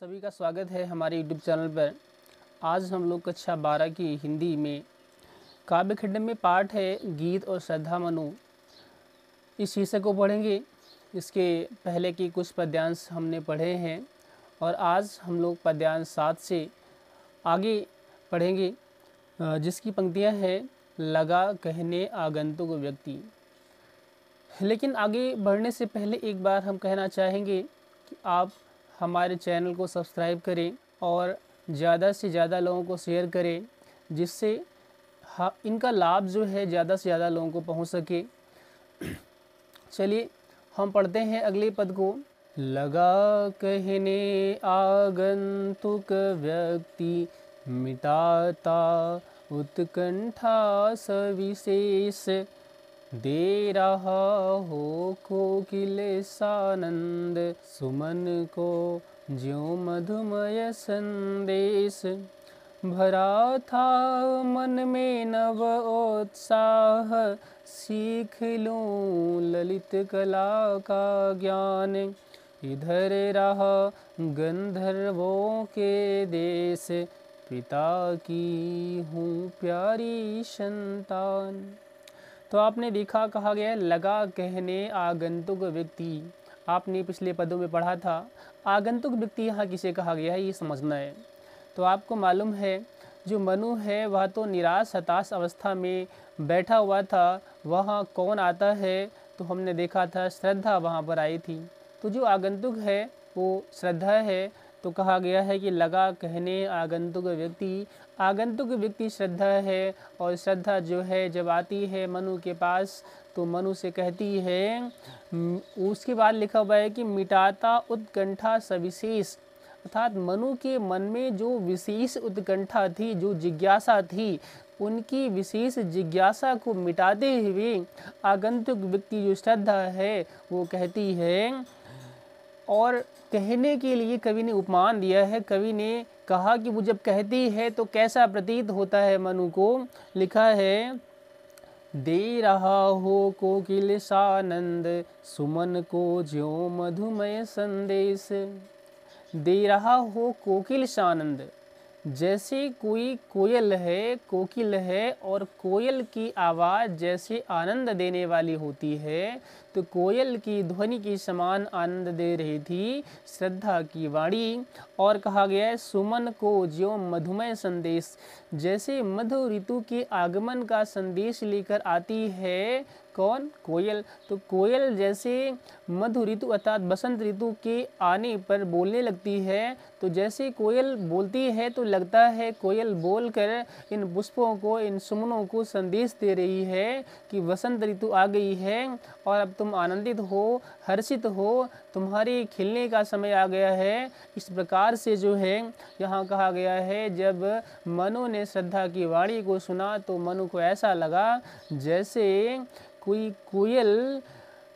सभी का स्वागत है हमारे YouTube चैनल पर। आज हम लोग कक्षा 12 की हिंदी में काव्य खंड में पाठ है गीत और श्रद्धा मनु, इस शीर्षक को पढ़ेंगे। इसके पहले की कुछ पद्यांश हमने पढ़े हैं और आज हम लोग पद्यांश 7 से आगे पढ़ेंगे, जिसकी पंक्तियां हैं लगा कहने आगंतुक व्यक्ति। लेकिन आगे बढ़ने से पहले एक बार हम कहना चाहेंगे कि आप हमारे चैनल को सब्सक्राइब करें और ज़्यादा से ज़्यादा लोगों को शेयर करें, जिससे इनका लाभ जो है ज़्यादा से ज़्यादा लोगों को पहुंच सके। चलिए हम पढ़ते हैं अगले पद को। लगा कहने आगंतुक व्यक्ति, मिटाता उत्कंठा सविशेष, दे रहा हो कोकिल सानंद, सुमन को ज्यों मधुमय संदेश। भरा था मन में नव उत्साह, सीख लूं ललित कला का ज्ञान, इधर रहा गंधर्वों के देश, पिता की हूँ प्यारी संतान। तो आपने देखा, कहा गया लगा कहने आगंतुक व्यक्ति। आपने पिछले पदों में पढ़ा था आगंतुक व्यक्ति यहाँ किसे कहा गया है, ये समझना है। तो आपको मालूम है जो मनु है वह तो निराश हताश अवस्था में बैठा हुआ था, वहाँ कौन आता है तो हमने देखा था श्रद्धा वहाँ पर आई थी। तो जो आगंतुक है वो श्रद्धा है। तो कहा गया है कि लगा कहने आगंतुक व्यक्ति, आगंतुक व्यक्ति श्रद्धा है। और श्रद्धा जो है जब आती है मनु के पास तो मनु से कहती है, उसके बाद लिखा हुआ है कि मिटाता उत्कंठा सविशेष, अर्थात मनु के मन में जो विशेष उत्कंठा थी, जो जिज्ञासा थी, उनकी विशेष जिज्ञासा को मिटाते हुए आगंतुक व्यक्ति जो श्रद्धा है वो कहती है। और कहने के लिए कवि ने उपमान दिया है। कवि ने कहा कि वो जब कहती है तो कैसा प्रतीत होता है मनु को। लिखा है, दे रहा हो कोकिल सानंद, सुमन को ज्यों मधुमय संदेश। दे रहा हो कोकिल सानंद, जैसे कोई कोयल है, कोकिल है, और कोयल की आवाज़ जैसे आनंद देने वाली होती है, तो कोयल की ध्वनि के समान आनंद दे रही थी श्रद्धा की वाणी। और कहा गया है सुमन को ज्यों मधुमय संदेश, जैसे मधु ऋतु के आगमन का संदेश लेकर आती है कौन, कोयल। तो कोयल जैसे मधु ऋतु अर्थात बसंत ऋतु के आने पर बोलने लगती है, तो जैसे कोयल बोलती है तो लगता है कोयल बोलकर इन पुष्पों को, इन सुमनों को संदेश दे रही है कि वसंत ऋतु आ गई है और अब तुम आनंदित हो, हर्षित हो, तुम्हारे खिलने का समय आ गया है। इस प्रकार से जो है यहाँ कहा गया है, जब मनु ने श्रद्धा की वाणी को सुना तो मनु को ऐसा लगा जैसे कोई कोयल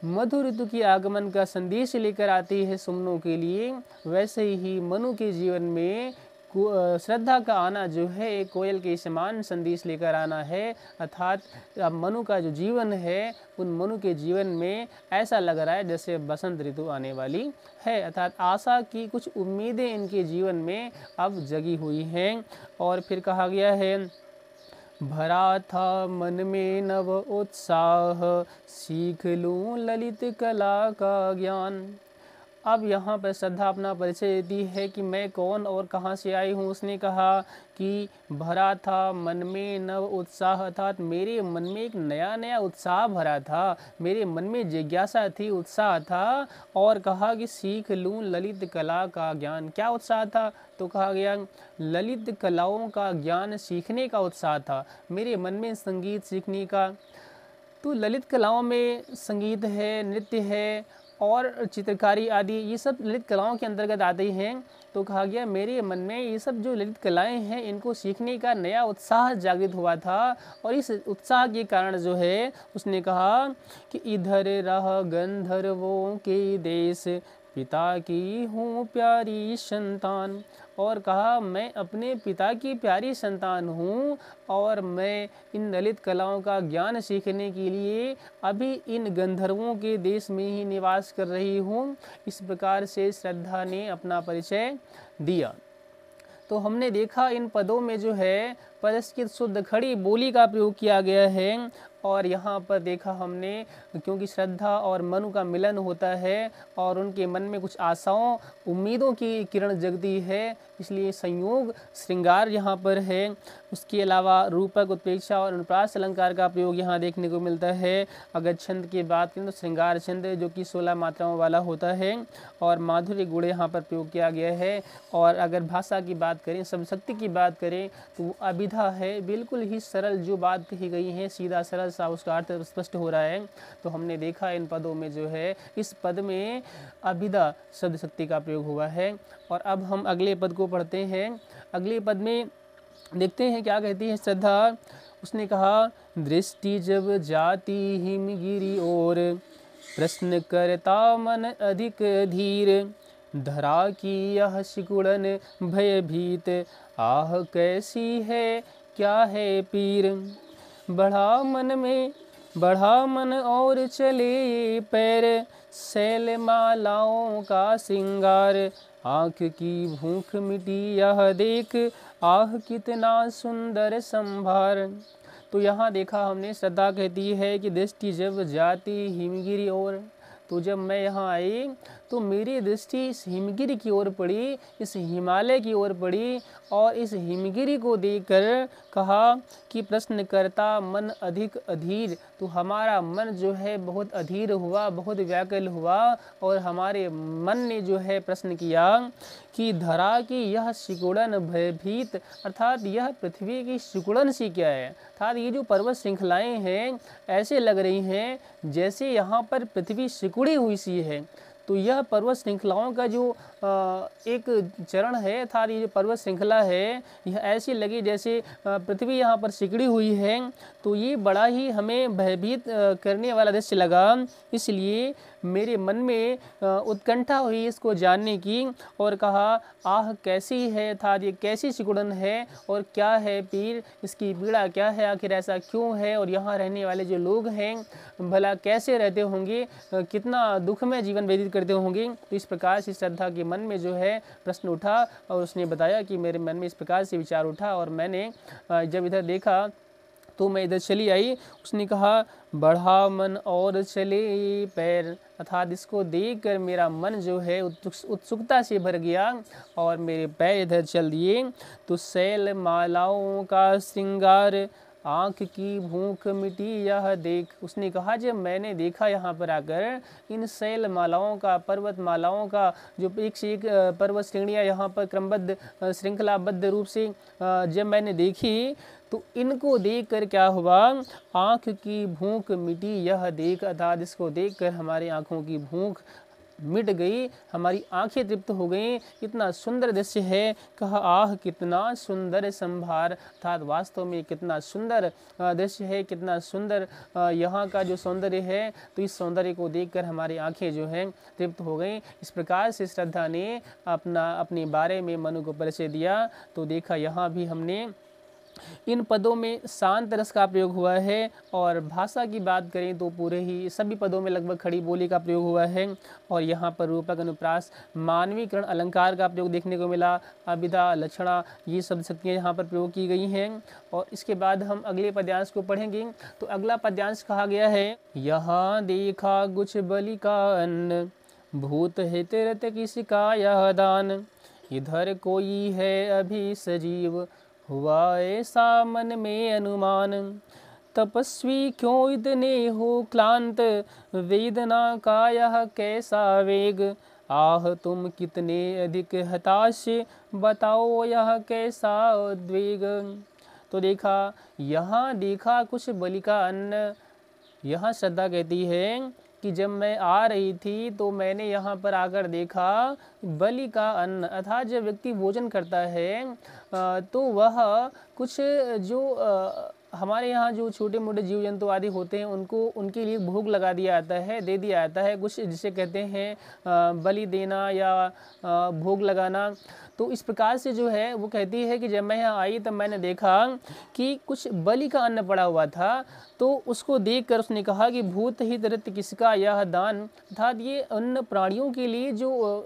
मधु ऋतु के आगमन का संदेश लेकर आती है सुमनों के लिए, वैसे ही मनु के जीवन में श्रद्धा का आना जो है कोयल के समान संदेश लेकर आना है। अर्थात अब मनु का जो जीवन है, उन मनु के जीवन में ऐसा लग रहा है जैसे बसंत ऋतु आने वाली है। अर्थात आशा की कुछ उम्मीदें इनके जीवन में अब जगी हुई हैं। और फिर कहा गया है, भरा था मन में नव उत्साह, सीख लूं ललित कला का ज्ञान। अब यहाँ पर श्रद्धा अपना परिचय देती है कि मैं कौन और कहाँ से आई हूँ। उसने कहा कि भरा था मन में नव उत्साह, अर्थात मेरे मन में एक नया नया उत्साह भरा था, मेरे मन में जिज्ञासा थी, उत्साह था। और कहा कि सीख लूँ ललित कला का ज्ञान। क्या उत्साह था तो कहा गया ललित कलाओं का ज्ञान सीखने का उत्साह था मेरे मन में, संगीत सीखने का। तो ललित कलाओं में संगीत है, नृत्य है और चित्रकारी आदि, ये सब ललित कलाओं के अंतर्गत आते हैं। तो कहा गया मेरे मन में ये सब जो ललित कलाएं हैं इनको सीखने का नया उत्साह जागृत हुआ था। और इस उत्साह के कारण जो है उसने कहा कि इधर रह गंधर्वों के देश, पिता की हूँ प्यारी संतान। और कहा, मैं अपने पिता की प्यारी संतान हूँ और मैं इन ललित कलाओं का ज्ञान सीखने के लिए अभी इन गंधर्वों के देश में ही निवास कर रही हूँ। इस प्रकार से श्रद्धा ने अपना परिचय दिया। तो हमने देखा इन पदों में जो है परिष्कृत शुद्ध खड़ी बोली का प्रयोग किया गया है। और यहाँ पर देखा हमने, क्योंकि श्रद्धा और मनु का मिलन होता है और उनके मन में कुछ आशाओं उम्मीदों की किरण जगती है, इसलिए संयोग श्रृंगार यहाँ पर है। उसके अलावा रूपक, उत्प्रेक्षा और अनुप्रास अलंकार का प्रयोग यहाँ देखने को मिलता है। अगर छंद की बात करें तो श्रृंगार छंद जो कि 16 मात्राओं वाला होता है और माधुर्य गुण यहाँ पर प्रयोग किया गया है। और अगर भाषा की बात करें, शब्द शक्ति की बात करें तो वो अभिधा है, बिल्कुल ही सरल जो बात कही गई है, सीधा सरल सा उसका अर्थ स्पष्ट हो रहा है। तो हमने देखा इन पदों में जो है, इस पद में अभिधा शब्द शक्ति का प्रयोग हुआ है। और अब हम अगले पद को पढ़ते हैं। अगले पद में देखते हैं क्या कहती है श्रद्धा। उसने कहा, दृष्टि जब जाती हिमगिरी और प्रश्न करता मन अधिक धीर, धरा की यह सिकुड़न भयभीत, आह कैसी है क्या है पीर। बढ़ा मन और चले ये पैर, शैल मालाओं का श्रृंगार, आँख की भूख मिटी यह देख, आह कितना सुंदर संभार। तो यहाँ देखा हमने, श्रद्धा कहती है कि दृष्टि जब जाती हिमगिरी ओर, तो जब मैं यहाँ आई तो मेरी दृष्टि इस हिमगिरी की ओर पड़ी, इस हिमालय की ओर पड़ी और इस हिमगिरी को देखकर कहा कि प्रश्न करता मन अधिक अधीर। तो हमारा मन जो है बहुत अधीर हुआ, बहुत व्याकुल हुआ और हमारे मन ने जो है प्रश्न किया कि धरा की यह सिकुड़न भयभीत, अर्थात यह पृथ्वी की सिकुड़न सी क्या है। अर्थात ये जो पर्वत श्रृंखलाएं हैं ऐसे लग रही हैं जैसे यहाँ पर पृथ्वी सिकुड़ी हुई सी है। तो यह पर्वत श्रृंखलाओं का जो एक चरण है, अर्थात ये जो पर्वत श्रृंखला है यह ऐसी लगी जैसे पृथ्वी यहाँ पर सिकुड़ी हुई है। तो ये बड़ा ही हमें भयभीत करने वाला दृश्य लगा, इसलिए मेरे मन में उत्कंठा हुई इसको जानने की और कहा, आह कैसी है, अर्थात ये कैसी सिकुड़न है और क्या है पीर, इसकी पीड़ा क्या है, आखिर ऐसा क्यों है और यहाँ रहने वाले जो लोग हैं भला कैसे रहते होंगे, कितना दुख में जीवन व्यतीत करते होंगे। तो इस प्रकार से श्रद्धा के मन में जो है प्रश्न उठा और उसने बताया कि मेरे मन में इस प्रकार से विचार उठा और मैंने जब इधर देखा तो मैं इधर चली आई। उसने कहा, बढ़ा मन और चले पैर, अर्थात इसको देखकर मेरा मन जो है उत्सुकता से भर गया और मेरे पैर इधर चल दिए। तो शैल मालाओं का श्रृंगार, आँख की भूख मिटी यह देख। उसने कहा, जब मैंने देखा यहाँ पर आकर इन शैल मालाओं का, पर्वत मालाओं का जो एक से एक पर्वत श्रेणियाँ यहाँ पर क्रमबद्ध श्रृंखलाबद्ध रूप से जब मैंने देखी तो इनको देखकर क्या हुआ, आँख की भूख मिटी यह देख, अर्थात इसको देखकर हमारी आँखों की भूख मिट गई, हमारी आंखें तृप्त हो गईं। कितना सुंदर दृश्य है। कहा, आह कितना सुंदर संभार, अर्थात वास्तव में कितना सुंदर दृश्य है, कितना सुंदर यहाँ का जो सौंदर्य है। तो इस सौंदर्य को देखकर हमारी आंखें जो हैं तृप्त हो गईं। इस प्रकार से श्रद्धा ने अपने बारे में मनु को परिचय दिया। तो देखा यहाँ भी हमने इन पदों में शांत रस का प्रयोग हुआ है और भाषा की बात करें तो पूरे ही सभी पदों में लगभग खड़ी बोली का प्रयोग हुआ है। और यहाँ पर रूपक, अनुप्रास, मानवीकरण अलंकार का प्रयोग देखने को मिला। अभिधा, लक्षणा, ये शब्द शक्तियाँ यहाँ पर प्रयोग की गई हैं। और इसके बाद हम अगले पद्यांश को पढ़ेंगे। तो अगला पद्यांश कहा गया है, यहाँ देखा कुछ बलि का अन्न, भूत हित रत किसका यह दान, इधर कोई है अभी सजीव, हुआ ऐसा मन में अनुमान, तपस्वी क्यों इतने हो क्लांत, वेदना का यह कैसा वेग, आह तुम कितने अधिक हताश, बताओ यह कैसा उद्वेग। तो देखा, यहाँ देखा कुछ बलि का अन्न। यहाँ श्रद्धा कहती है कि जब मैं आ रही थी तो मैंने यहाँ पर आकर देखा बलि का अन्न, अर्थात जब व्यक्ति भोजन करता है तो वह कुछ जो हमारे यहाँ जो छोटे मोटे जीव जंतु आदि होते हैं उनको उनके लिए भोग लगा दिया जाता है, दे दिया जाता है, कुछ जिसे कहते हैं बलि देना या भोग लगाना। तो इस प्रकार से जो है वो कहती है कि जब मैं यहाँ आई तब मैंने देखा कि कुछ बलि का अन्न पड़ा हुआ था, तो उसको देखकर उसने कहा कि भूत हित ऋत किसका यह दान, अर्थात ये अन्न प्राणियों के लिए जो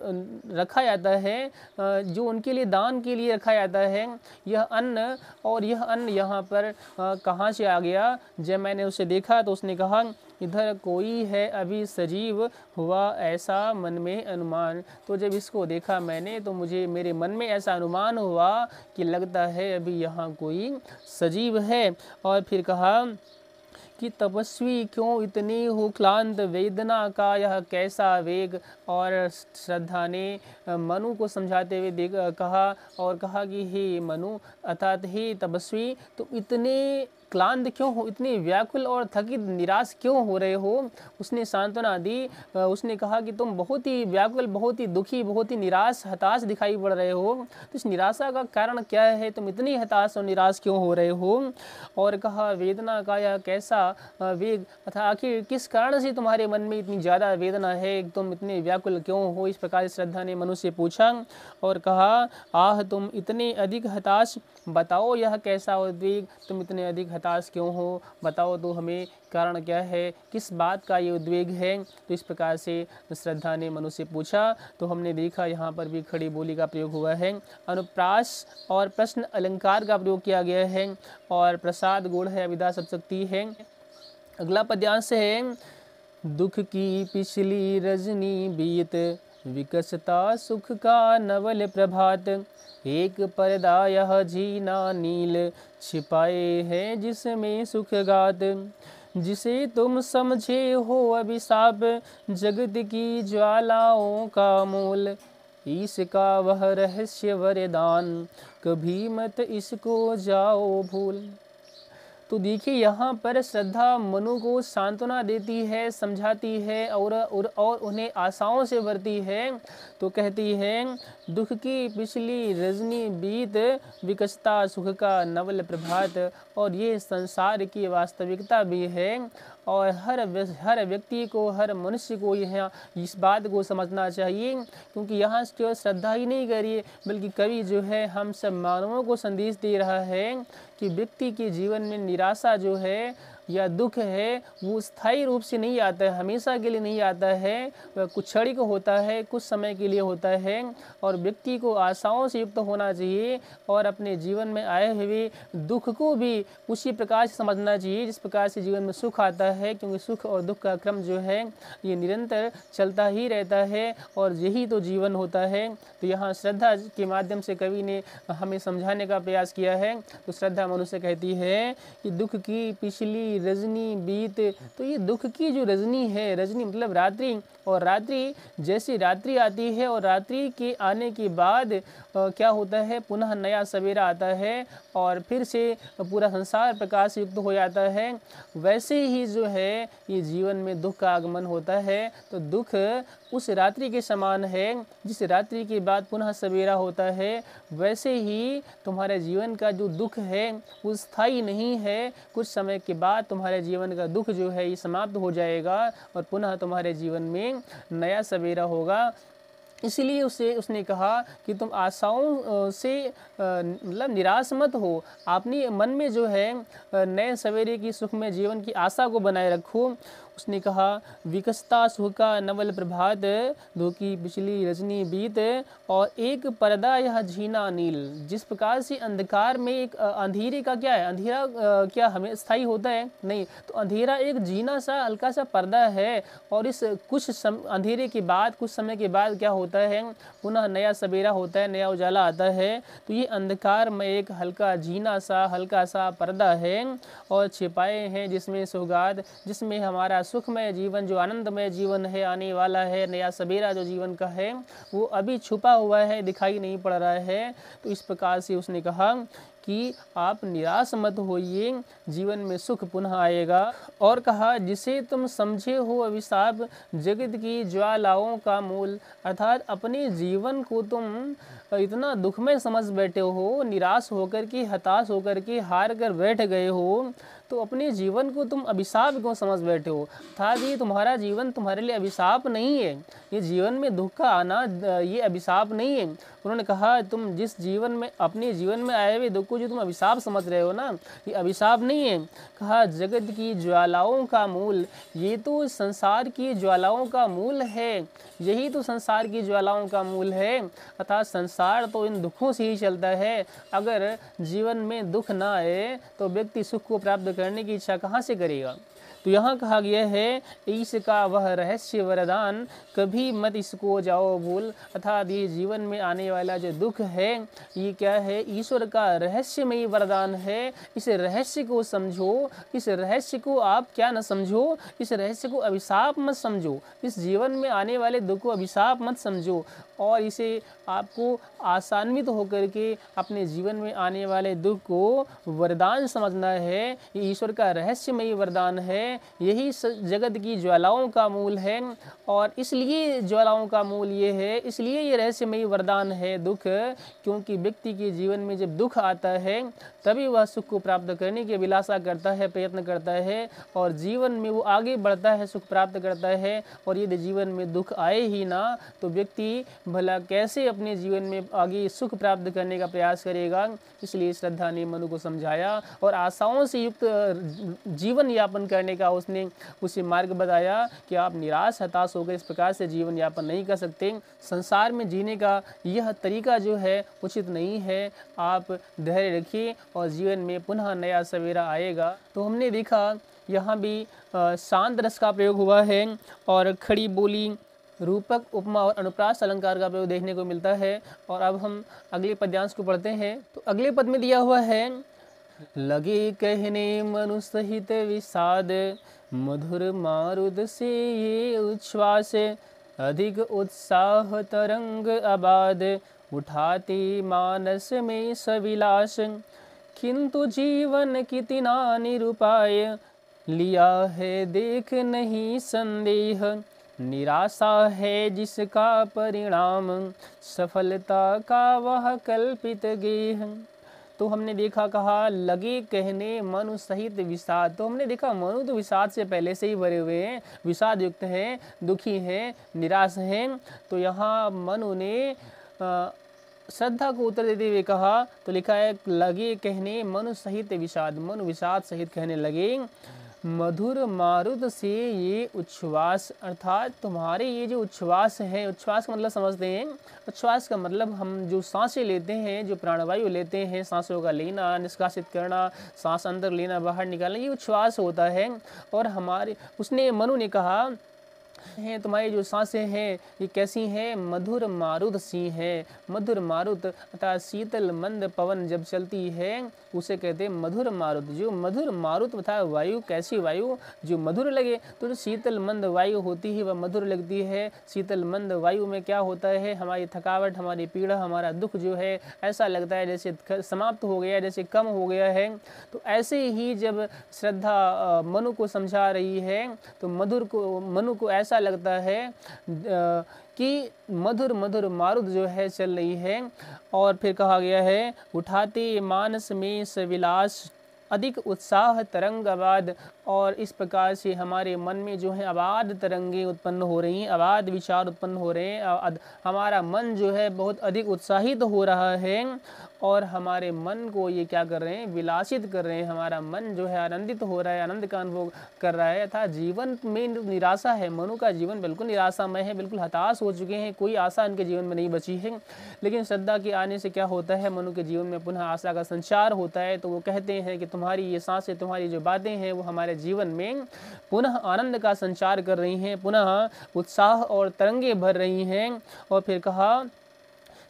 रखा जाता है, जो उनके लिए दान के लिए रखा जाता है यह अन्न, और यह अन्न यहाँ पर कहाँ से आ गया। जब मैंने उसे देखा तो उसने कहा इधर कोई है अभी सजीव, हुआ ऐसा मन में अनुमान। तो जब इसको देखा मैंने तो मुझे मेरे मन में ऐसा अनुमान हुआ कि लगता है अभी यहाँ कोई सजीव है। और फिर कहा कि तपस्वी क्यों इतनी हो क्लांत, वेदना का यह कैसा वेग। और श्रद्धा ने मनु को समझाते हुए कहा और कहा कि हे मनु अर्थात हे तपस्वी, तुम इतने क्लांत क्यों हो, इतने व्याकुल और थकित निराश क्यों हो रहे हो। उसने सांत्वना दी, उसने कहा कि तुम बहुत ही व्याकुल, बहुत ही दुखी, बहुत ही निराश हताश दिखाई पड़ रहे हो, तो इस निराशा का कारण क्या है, तुम इतनी हताश और निराश क्यों हो रहे हो। और कहा वेदना का यह कैसा वेग, अथा आखिर किस कारण से तुम्हारे मन में इतनी ज़्यादा वेदना है, तुम इतने व्याकुल क्यों हो। इस प्रकार श्रद्धा ने मनुष्य से पूछा और कहा आह तुम इतने अधिक हताश, बताओ यह कैसा उद्वेग, तुम इतने अधिक हताश क्यों हो, बताओ तो हमें कारण क्या है, किस बात का ये उद्वेग है। तो इस प्रकार से श्रद्धा ने मनुष्य पूछा। तो हमने देखा यहाँ पर भी खड़ी बोली का प्रयोग हुआ है, अनुप्रास और प्रश्न अलंकार का प्रयोग किया गया है, और प्रसाद गुण है, अविद्या सब शक्ति है। अगला पद्यांश है, दुख की पिछली रजनी बीत, विकसता सुख का नवल प्रभात, एक पर्दा यह झीना नील, छिपाए है जिसमें सुख गात, जिसे तुम समझे हो अभिशाप, जगत की ज्वालाओं का मूल, इसका वह रहस्य वरदान, कभी मत इसको जाओ भूल। तो देखिए यहाँ पर श्रद्धा मनु को सांत्वना देती है, समझाती है और उन्हें आशाओं से भरती है। तो कहती है दुख की पिछली रजनी बीत, विकसता सुख का नवल प्रभात। और ये संसार की वास्तविकता भी है, और हर व्यक्ति को, हर मनुष्य को यह इस बात को समझना चाहिए, क्योंकि यहाँ केवल श्रद्धा ही नहीं कह रही है, बल्कि कवि जो है हम सब मानवों को संदेश दे रहा है कि व्यक्ति के जीवन में निराशा जो है या दुख है वो स्थायी रूप से नहीं आता है, हमेशा के लिए नहीं आता है, वह कुछ क्षणिक होता है, कुछ समय के लिए होता है। और व्यक्ति को आशाओं से युक्त होना चाहिए और अपने जीवन में आए हुए दुख को भी उसी प्रकार से समझना चाहिए जिस प्रकार से जीवन में सुख आता है, क्योंकि सुख और दुख का क्रम जो है ये निरंतर चलता ही रहता है और यही तो जीवन होता है। तो यहाँ श्रद्धा के माध्यम से कवि ने हमें समझाने का प्रयास किया है। तो श्रद्धा मनुष्य कहती है कि दुख की पिछली रजनी बीत, तो ये दुख की जो रजनी है, रजनी मतलब रात्रि, और रात्रि जैसी रात्रि आती है और रात्रि के आने के बाद क्या होता है, पुनः नया सवेरा आता है और फिर से पूरा संसार प्रकाश युक्त हो जाता है, वैसे ही जो है ये जीवन में दुख का आगमन होता है। तो दुख उस रात्रि के समान है, जिस रात्रि के बाद पुनः सवेरा होता है, वैसे ही तुम्हारे जीवन का जो दुख है वो स्थायी नहीं है, कुछ समय के बाद तुम्हारे जीवन का दुख जो है ये समाप्त हो जाएगा और पुनः तुम्हारे जीवन में नया सवेरा होगा। इसीलिए उसने कहा कि तुम आशाओं से मतलब निराश मत हो, अपनी मन में जो है नए सवेरे की सुखमय जीवन की आशा को बनाए रखो। उसने कहा विकसता सुख का नवल प्रभात, धोखी पिछली रजनी बीत, और एक पर्दा यह झीना नील। जिस प्रकार से अंधकार में एक अंधेरे का क्या है, अंधेरा क्या हमें स्थायी होता है, नहीं, तो अंधेरा एक जीना सा हल्का सा पर्दा है, और इस अंधेरे के बाद कुछ समय के बाद क्या होता है, पुनः नया सवेरा होता है, नया उजाला आता है। तो ये अंधकार में एक हल्का जीना सा, हल्का सा पर्दा है और छिपाए हैं जिसमें सौगात, जिसमें हमारा सुखमय जीवन, जो आनंदमय जीवन है आने वाला है, नया सवेरा जो जीवन का है वो अभी छुपा हुआ है, दिखाई नहीं पड़ रहा है। तो इस प्रकार से उसने कहा कि आप निराश मत होइए, जीवन में सुख पुनः आएगा। और कहा जिसे तुम समझे हो अभिशाप जगत की ज्वालाओं का मूल, अर्थात अपने जीवन को तुम इतना दुखमय समझ बैठे हो, निराश होकर के, हताश होकर के, हार कर बैठ गए हो, तो अपने जीवन को तुम अभिशाप क्यों समझ बैठे हो। अर्थात ये तुम्हारा जीवन तुम्हारे लिए अभिशाप नहीं है, ये जीवन में दुख का आना ये अभिशाप नहीं है। उन्होंने कहा तुम जिस जीवन में, अपने जीवन में आए हुए दुख को जो तुम अभिशाप समझ रहे हो ना, ये अभिशाप नहीं है। कहा जगत की ज्वालाओं का मूल, ये तो संसार की ज्वालाओं का मूल है, यही तो संसार की ज्वालाओं का मूल है। अर्थात संसार तो इन दुखों से ही चलता है। अगर जीवन में दुख ना आए तो व्यक्ति सुख को प्राप्त करने की इच्छा कहाँ से करेगा। तो यहाँ कहा गया है ईश का वह रहस्य वरदान, कभी मत इसको जाओ भूल। अर्थात ये जीवन में आने वाला जो दुख है ये क्या है, ईश्वर का रहस्यमयी वरदान है। इस रहस्य को समझो, इस रहस्य को आप क्या न समझो, इस रहस्य को अभिशाप मत समझो, इस जीवन में आने वाले दुख को अभिशाप मत समझो, और इसे आपको आसान्वित होकर के अपने जीवन में आने वाले दुख को वरदान समझना है। ये ईश्वर का रहस्यमयी वरदान है, यही जगत की ज्वालाओं का मूल है। और इसलिए ज्वालाओं का मूल ये है, इसलिए ये रहस्यमयी वरदान है दुख, क्योंकि व्यक्ति के जीवन में जब दुख आता है तभी वह सुख को प्राप्त करने की अभिलाषा करता है, प्रयत्न करता है, और जीवन में वो आगे बढ़ता है, सुख प्राप्त करता है। और यदि जीवन में दुख आए ही ना तो व्यक्ति भला कैसे अपने जीवन में आगे सुख प्राप्त करने का प्रयास करेगा। इसलिए श्रद्धा ने मनु को समझाया और आशाओं से युक्त जीवन यापन करने का उसने उसे मार्ग बताया कि आप निराश हताश होकर इस प्रकार से जीवन यापन नहीं कर सकते। संसार में जीने का यह तरीका जो है उचित नहीं है। आप धैर्य रखिए और जीवन में पुनः नया सवेरा आएगा। तो हमने देखा यहाँ भी शांत रस का प्रयोग हुआ है और खड़ी बोली, रूपक, उपमा और अनुप्रास अलंकार का प्रयोग देखने को मिलता है। और अब हम अगले पद्यांश को पढ़ते हैं। तो अगले पद में दिया हुआ है, लगे कहने मनु सहित विषाद, मधुर मारुद से ये उच्छ्वास, अधिक उत्साह तरंग आबाद, उठाते मानस में सविलास, किंतु जीवन कितना निरुपाय, लिया है देख नहीं संदेह, निराशा है जिसका परिणाम, सफलता का वह कल्पित गेह। तो हमने देखा, कहा लगे कहने मनु सहित विषाद। तो हमने देखा मनु तो विषाद से पहले से ही भरे हुए हैं, विषाद युक्त हैं, दुखी हैं, निराश हैं। तो यहाँ मनु ने श्रद्धा को उत्तर देते हुए कहा, तो लिखा है लगे कहने मनु सहित विषाद, मनु विषाद सहित कहने लगे, मधुर मारुद से ये उच्छ्वास, अर्थात तुम्हारे ये जो उच्छ्वास है, उच्छ्वास का मतलब समझते हैं, उच्छ्वास का मतलब हम जो सांसें लेते हैं, जो प्राणवायु लेते हैं, सांसों का लेना, निष्कासित करना, सांस अंदर लेना, बाहर निकालना, ये उच्छ्वास होता है। और हमारे उसने मनु ने कहा हैं तुम्हारी जो सांसें हैं ये कैसी हैं, मधुर मारुत सी हैं। मधुर मारुत अर्थात शीतल मंद पवन जब चलती है उसे कहते हैं मधुर मारुत। जो मधुर मारुत अर्थात वायु, कैसी वायु जो मधुर लगे, तो जो शीतल मंद वायु होती है वह मधुर लगती है। शीतल मंद वायु में क्या होता है, हमारी थकावट, हमारी पीड़ा, हमारा दुख जो है ऐसा लगता है जैसे समाप्त हो गया, जैसे कम हो गया है। तो ऐसे ही जब श्रद्धा मनु को समझा रही है तो मनु को ऐसा लगता है कि मधुर मधुर मारुत जो है चल रही है। और फिर कहा गया है उठाते मानस में सविलास, अधिक उत्साह तरंग आबाद। और इस प्रकार से हमारे मन में जो है आबाद तरंगे उत्पन्न हो रही हैं, आबाद विचार उत्पन्न हो रहे हैं। हमारा मन जो है बहुत अधिक उत्साहित हो रहा है और हमारे मन को ये क्या कर रहे हैं, विलासित कर रहे हैं। हमारा मन जो है आनंदित हो रहा है, आनंद का अनुभव कर रहा है। अर्थात जीवन में निराशा है, मनु का जीवन बिल्कुल निराशामय है, बिल्कुल हताश हो चुके हैं, कोई आशा उनके जीवन में नहीं बची है। लेकिन श्रद्धा के आने से क्या होता है, मनु के जीवन में पुनः आशा का संचार होता है। तो वो कहते हैं कि तुम्हारी ये सांसें, तुम्हारी जो बातें हैं वो हमारे जीवन में पुनः आनंद का संचार कर रही हैं, पुनः उत्साह और तरंगे भर रही हैं। और फिर कहा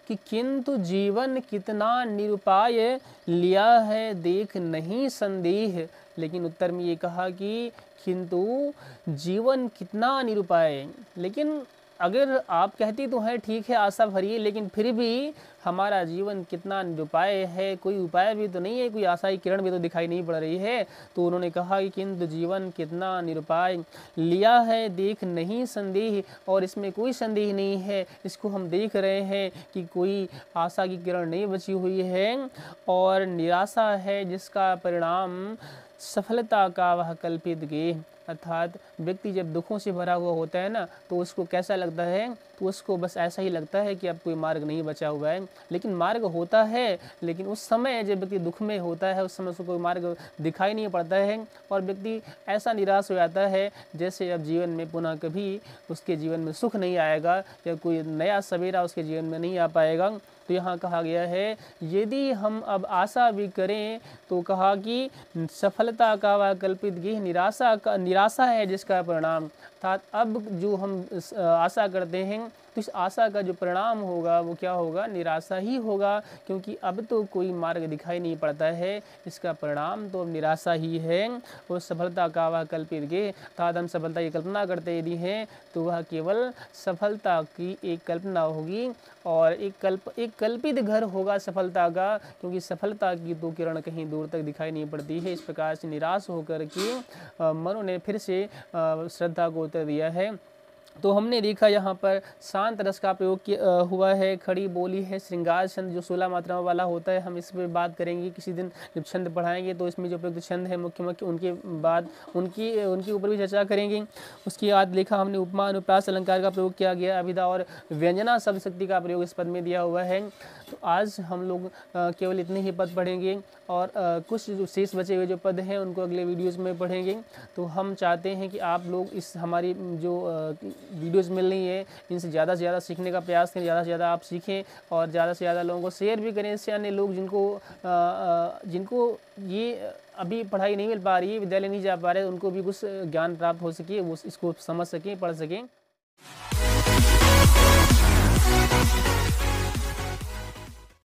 कि किंतु जीवन कितना निरुपाय, लिया है देख नहीं संदेह। लेकिन उत्तर में ये कहा कि किंतु जीवन कितना निरुपाय। लेकिन अगर आप कहती तो हैं ठीक है आशा भरी, लेकिन फिर भी हमारा जीवन कितना निरुपाय है, कोई उपाय भी तो नहीं है, कोई आशा की किरण भी तो दिखाई नहीं पड़ रही है। तो उन्होंने कहा कि किंतु जीवन कितना निरुपाय, लिया है देख नहीं संदेह, और इसमें कोई संदेह नहीं है, इसको हम देख रहे हैं कि कोई आशा की किरण नहीं बची हुई है, और निराशा है जिसका परिणाम सफलता का वह कल्पित गेह। अर्थात व्यक्ति जब दुखों से भरा हुआ होता है ना, तो उसको कैसा लगता है, तो उसको बस ऐसा ही लगता है कि अब कोई मार्ग नहीं बचा हुआ है। लेकिन मार्ग होता है, लेकिन उस समय जब व्यक्ति दुख में होता है उस समय उसको कोई मार्ग दिखाई नहीं पड़ता है, और व्यक्ति ऐसा निराश हो जाता है जैसे अब जीवन में पुनः कभी उसके जीवन में सुख नहीं आएगा, या कोई नया सवेरा उसके जीवन में नहीं आ पाएगा। तो यहाँ कहा गया है यदि हम अब आशा भी करें, तो कहा कि सफलता का वह कल्पित गेह, निराशा है जिसका परिणाम। अर्थात अब जो हम आशा करते हैं तो इस आशा का जो परिणाम होगा वो क्या होगा, निराशा ही होगा, क्योंकि अब तो कोई मार्ग दिखाई नहीं पड़ता है, इसका परिणाम तो अब निराशा ही है। और सफलता का वह कल्पित गेह, अर्थात हम सफलता की कल्पना करते यदि हैं तो वह केवल सफलता की एक कल्पना होगी, और एक कल्पित घर होगा सफलता का, क्योंकि सफलता की तो किरण कहीं दूर तक दिखाई नहीं पड़ती है। इस प्रकार से निराश होकर के मनु ने फिर से श्रद्धा को उत्तर दिया है। तो हमने देखा यहाँ पर शांत रस का प्रयोग हुआ है, खड़ी बोली है, श्रृंगार छंद जो 16 मात्राओं वाला होता है, हम इस पर बात करेंगे किसी दिन जब छंद पढ़ाएंगे, तो इसमें जो प्रयुक्त छंद है मुख्य मुख्य उनके बाद उनके ऊपर भी चर्चा करेंगे। उसके बाद लिखा हमने उपमा अनुप्रास अलंकार का प्रयोग किया गया, अभिधा और व्यंजना शब्द शक्ति का प्रयोग इस पद में दिया हुआ है। तो आज हम लोग केवल इतने ही पद पढ़ेंगे, और कुछ जो शेष बचे हुए जो पद हैं उनको अगले वीडियोज़ में पढ़ेंगे। तो हम चाहते हैं कि आप लोग इस हमारी जो वीडियोस मिल रही है इनसे ज़्यादा से ज़्यादा सीखने का प्रयास करें, ज़्यादा से ज़्यादा आप सीखें, और ज़्यादा से ज़्यादा लोगों को शेयर भी करें, इससे अन्य लोग जिनको ये अभी पढ़ाई नहीं मिल पा रही है, विद्यालय नहीं जा पा रहे, उनको भी कुछ ज्ञान प्राप्त हो सके, वो इसको समझ सकें, पढ़ सकें।